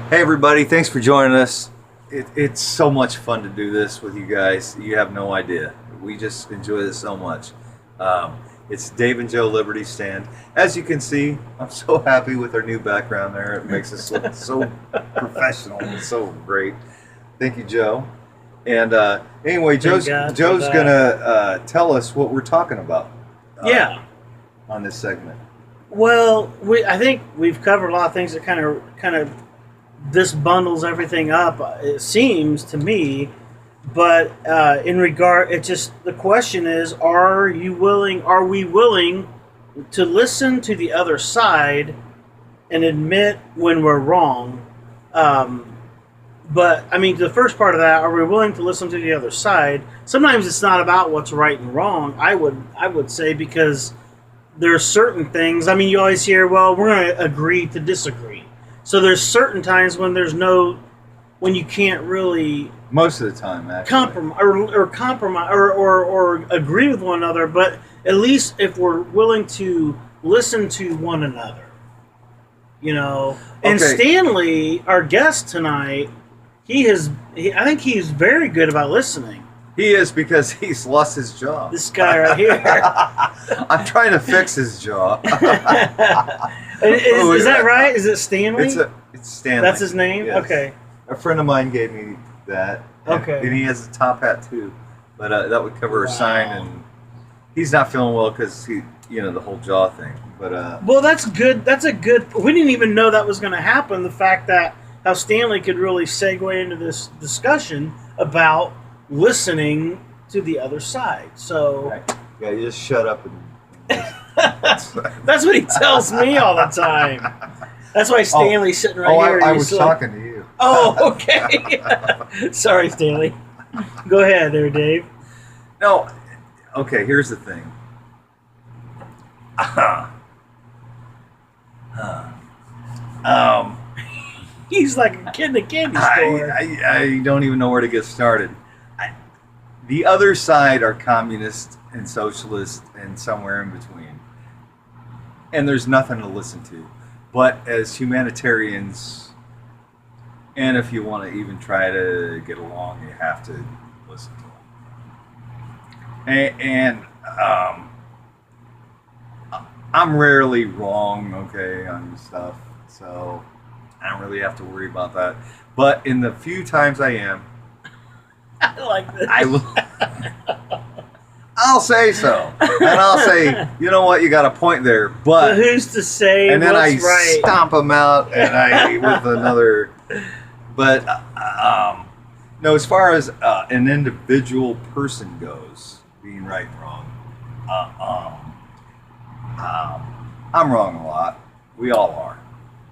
Hey everybody, thanks for joining us. It's so much fun to do this with you guys. You have no idea. We just enjoy this so much. It's Dave and Joe Liberty Stand. As you can see, I'm so happy with our new background there. It makes us look so professional and so great. Thank you, Joe. And anyway, Joe's gonna tell us what we're talking about. On this segment. Well, I think we've covered a lot of things that kind of this bundles everything up. It seems to me, but it's just the question is: Are we willing to listen to the other side and admit when we're wrong? But I mean, the first part of that: are we willing to listen to the other side? Sometimes it's not about what's right and wrong. I would say, because there's certain things. I mean, you always hear, well, we're going to agree to disagree. So there's certain times when when you can't really most of the time actually compromise or agree with one another. But at least if we're willing to listen to one another, And Okay. Stanley, our guest tonight, I think he's very good about listening. He is, because he's lost his jaw. This guy right here. I'm trying to fix his jaw. Is that right? Is it Stanley? It's Stanley. That's his name? Yes. Okay. A friend of mine gave me that. Okay. And he has a top hat too. But that would cover a sign, and he's not feeling well because the whole jaw thing. But well, that's good. That's a good. We didn't even know that was going to happen. The fact that how Stanley could really segue into this discussion about listening to the other side. So right. Yeah, you just shut up and that's what he tells me all the time. That's why Stanley's sitting right here. I was talking to you. Oh, okay. Sorry, Stanley. Go ahead there, Dave. No. Okay, here's the thing. He's like a kid in a candy store. I don't even know where to get started. The other side are communist and socialist and somewhere in between. And there's nothing to listen to. But as humanitarians, and if you want to even try to get along, you have to listen to them. And I'm rarely wrong, okay, on stuff. So I don't really have to worry about that. But in the few times I am, I like this. I'll say so. And I'll say, you know what, you got a point there. But who's to say and then what's I right? stomp them out and with another. But no, as far as an individual person goes, being right and wrong, I'm wrong a lot. We all are.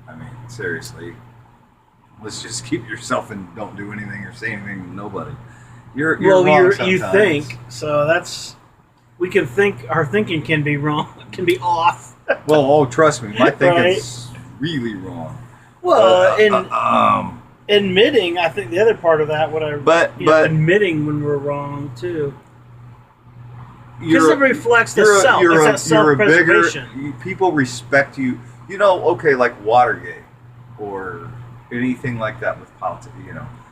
I mean, seriously. Let's just keep yourself and don't do anything or say anything to nobody. You're wrong sometimes. You think so. That's we can think. Our thinking can be wrong. Can be off. Well, trust me, my thinking's Right? really wrong. Well, admitting, I think the other part of that, admitting when we're wrong too, because it reflects the self. It's that self-preservation. People respect you. Okay, like Watergate or anything like that with politics.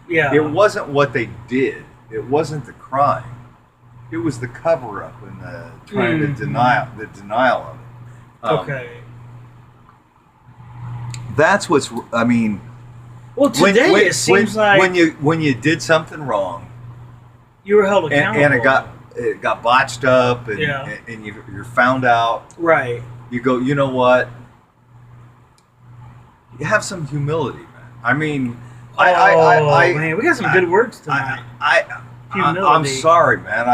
Yeah. It wasn't what they did. It wasn't the crime. It was the cover-up and the trying to denial of it. Okay. That's what's. I mean. Well, today it seems like when you did something wrong, you were held accountable, and it got botched up, and you're found out. Right. You go. You know what? You have some humility, man. I mean. Man, we got some good words tonight. I'm sorry, man.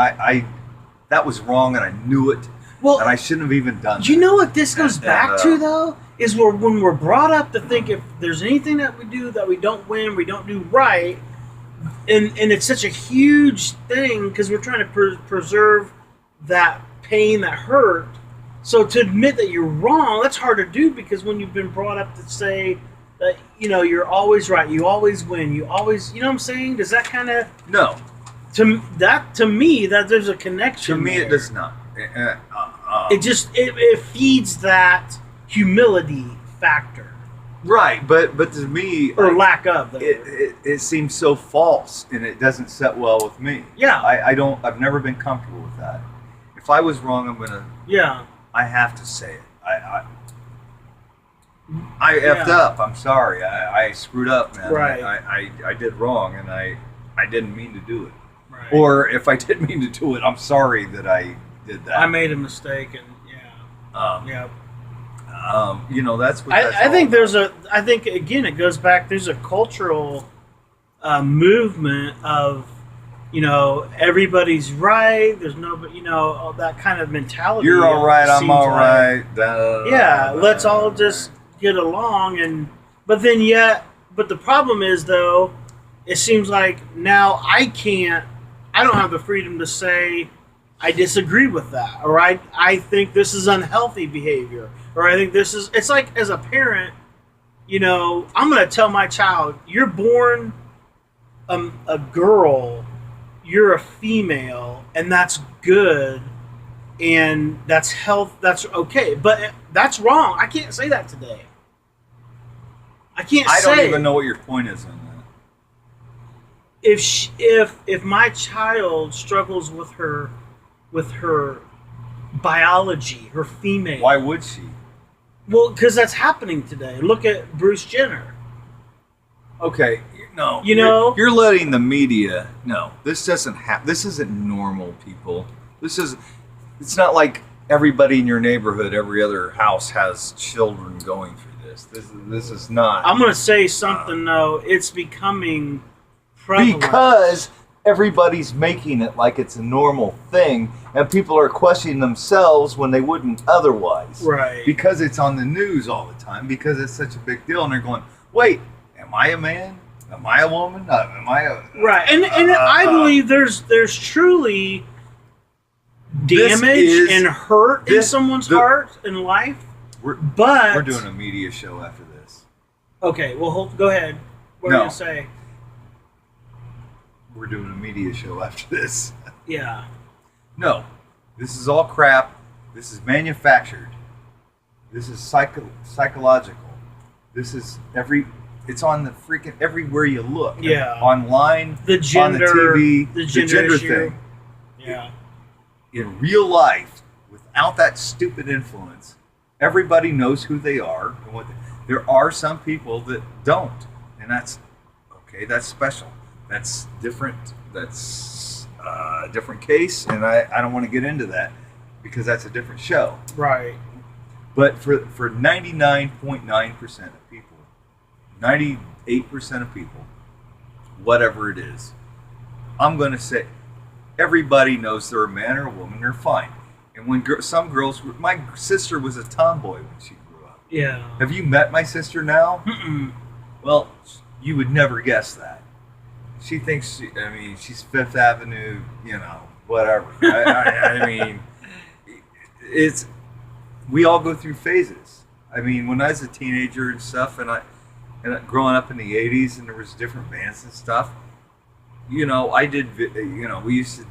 That was wrong, and I knew it. Well, and I shouldn't have even done that. You know what this goes back to, though? Is when we're brought up to think if there's anything that we do that we don't win, we don't do right, and it's such a huge thing because we're trying to preserve that pain, that hurt. So to admit that you're wrong, that's hard to do because when you've been brought up to say that, you're always right, you always win, you always, you know what I'm saying? Does that kind of... No. To me, that there's a connection To me, there. it does not. It feeds that humility factor. Right, but to me, or lack of. It seems so false, and it doesn't set well with me. Yeah. I've never been comfortable with that. If I was wrong, I'm gonna. Yeah. I have to say it. I effed up. I'm sorry. I screwed up, man. Right. I did wrong, and I didn't mean to do it. Right. Or if I did mean to do it, I'm sorry that I did that. I made a mistake, and yeah. That's what I think there's a. I think again, it goes back. There's a cultural movement of, everybody's right. There's no, all that kind of mentality. You're all right. I'm all right. Yeah, let's all just get along, but the problem is though, it seems like now I don't have the freedom to say I disagree with that, or I think this is unhealthy behavior, or I think it's like, as a parent, I'm going to tell my child, you're born a girl, you're a female, and that's good, and that's that's okay, but that's wrong. I can't say that today. I don't even know what your point is on that. If my child struggles with her biology, her female. Why would she? Well, because that's happening today. Look at Bruce Jenner. Okay, no. You're letting the media. No, this doesn't happen. This isn't normal, people. It's not like everybody in your neighborhood, every other house has children going through this. This is not. I'm going to say something though. It's becoming prevalent. Because everybody's making it like it's a normal thing, and people are questioning themselves when they wouldn't otherwise. Right. Because it's on the news all the time, because it's such a big deal, and they're going, wait, am I a man? Am I a woman? Am I a... Right. And I believe there's truly damage and hurt in someone's heart and life. We're doing a media show after this. Okay, well, go ahead. What are you going to say? We're doing a media show after this. Yeah. No, this is all crap. This is manufactured. This is psychological. This is it's on the freaking everywhere you look. Yeah. Online, the gender, on the TV, the gender issue. thing. Yeah. In real life, without that stupid influence, everybody knows who they are and what. There are some people that don't, and that's okay. That's special. That's different. That's a different case, and I don't want to get into that because that's a different show. Right. But for 99.9% of people, 98% of people, whatever it is, I'm going to say everybody knows they're a man or a woman. They're fine. And when some girls, my sister was a tomboy when she grew up. Yeah. Have you met my sister now? Mm-mm. Well, you would never guess that. She thinks, she's Fifth Avenue, whatever. I mean, we all go through phases. I mean, when I was a teenager and stuff, and growing up in the 80s, and there was different bands and stuff, I did, we used to,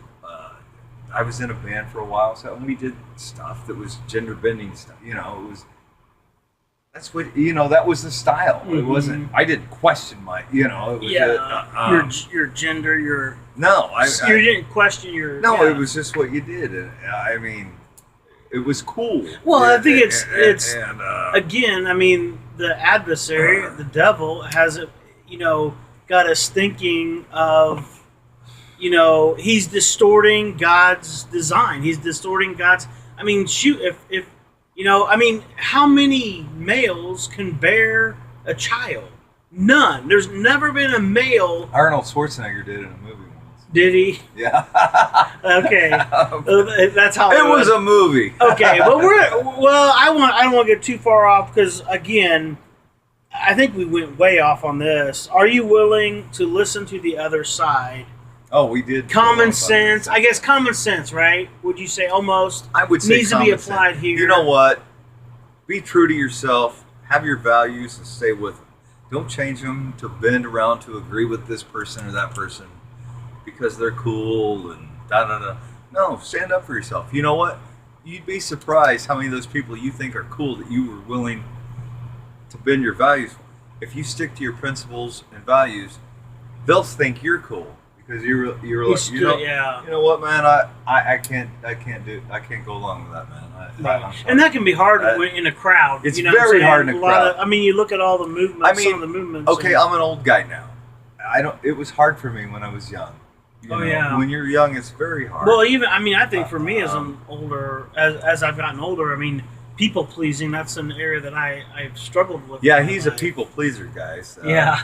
I was in a band for a while, so we did stuff that was gender bending stuff, it was, that's what, that was the style. Mm-hmm. It wasn't, I didn't question my, it was your gender, your... No, you didn't question your... No, yeah. It was just what you did. And, it was cool. Well, I think it's again, the adversary, the devil, has it, got us thinking of, he's distorting God's design. He's distorting God's... if how many males can bear a child? None. There's never been a male... Arnold Schwarzenegger did it in a movie once. Did he? Yeah. Okay. That's how it was a movie. Okay, but I don't want to get too far off because, again, I think we went way off on this. Are you willing to listen to the other side? Oh, we did. Common sense. I guess common sense, right? Would you say almost? I would say needs to be applied here. You know what? Be true to yourself. Have your values and stay with them. Don't change them to bend around to agree with this person or that person because they're cool and da-da-da. No, stand up for yourself. You know what? You'd be surprised how many of those people you think are cool that you were willing to bend your values for. if you stick to your principles and values, they'll think you're cool because you're like, you know what, man, I can't go along with that, man. And that can be hard in a crowd. It's you know very hard in a crowd. I mean, you look at all the movements. Some of the movements. Okay, I'm an old guy now. It was hard for me when I was young. You know, when you're young, it's very hard. Well, I think for me as I'm older, as I've gotten older, I mean, people pleasing, that's an area that I've struggled with. Yeah, he's a people pleaser, guys. So. Yeah.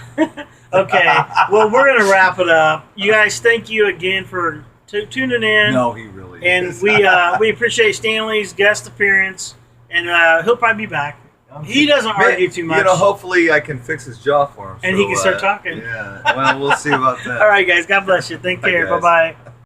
Okay. Well, we're gonna wrap it up. You guys, thank you again for tuning in. No, he really is. And we appreciate Stanley's guest appearance, and he'll probably be back. He doesn't argue too much. You know, hopefully I can fix his jaw for him. And he can start talking. Yeah. Well, we'll see about that. All right, guys. God bless you. Take care. Bye-bye.